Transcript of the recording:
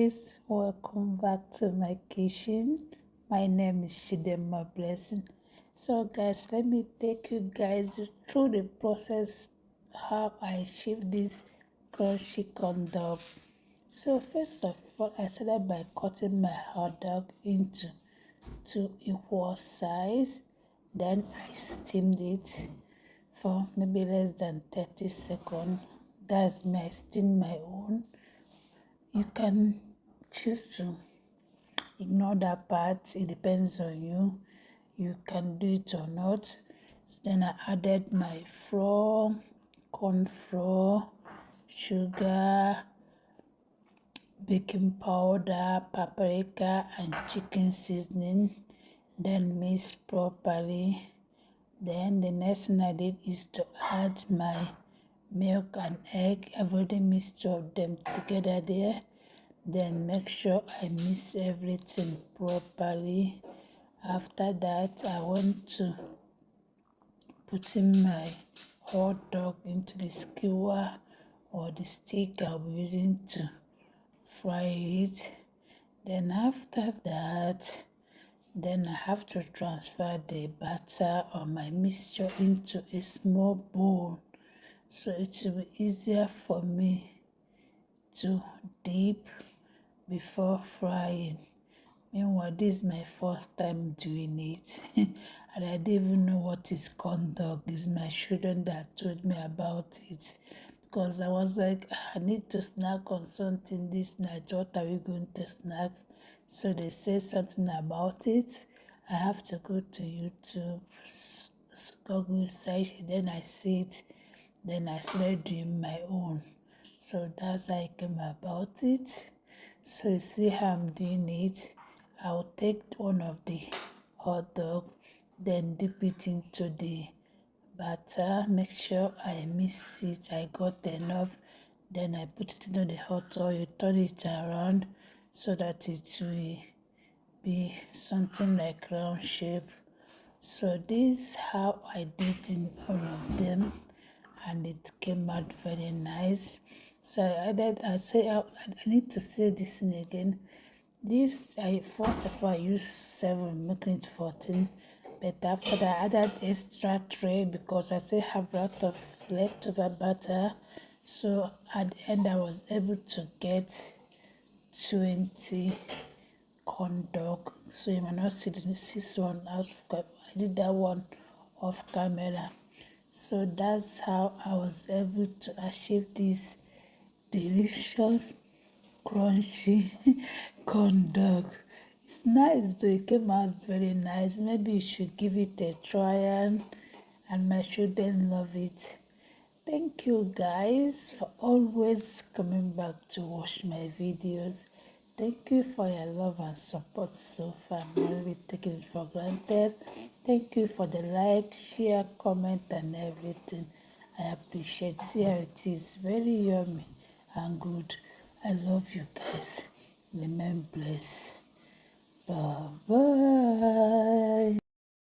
guys, welcome back to my kitchen. My name is Shidema Blessing. So guys, let me take you guys through the process how I shape this crunchy corn dog. So first of all, I started by cutting my hot dog into two equal size. Then I steamed it for maybe less than 30 seconds. That's my steam my own. You can choose to ignore that part. It depends on you. You can do it or not. Then I added my flour, corn flour, sugar, baking powder, paprika, and chicken seasoning. Then mix properly. Then the next thing I did is to add my milk and egg. I've already mixed two of them together there. Then make sure I mix everything properly. After that, I want to put in my hot dog into the skewer or the stick I'll be using to fry it. Then after that, then I have to transfer the batter or my mixture into a small bowl so it will be easier for me to dip before frying. Meanwhile, this is my first time doing it and I didn't even know what is corn dog. It's my children that told me about it because I was like, I need to snack on something this night. What are we going to snack? So they say something about it. I have to go to YouTube, Google search, then I see it, then I started doing my own. So that's how I came about it. So you see how I'm doing it. I'll take one of the hot dog, then dip it into the batter. Make sure I mix it. I got enough. Then I put it into the hot oil, turn it around so that it will be something like round shape. So this is how I did in all of them, and it came out very nice. So I need to say this thing again. This I first of all I used 7, making it 14. But after that I added extra tray because I still have a lot of leftover butter. So at the end I was able to get 20 corn dog. So you might not see the 6th one out of camera. I did that one off camera. So that's how I was able to achieve this delicious crunchy corn dog. It's nice though, it came out very nice. Maybe you should give it a try, and my children love it. Thank you guys for always coming back to watch my videos. Thank you for your love and support so far. I'm really taking it for granted. Thank you for the like, share, comment, and everything. I appreciate. See how it is. Very yummy and good. I love you guys. Remain blessed. Bye bye.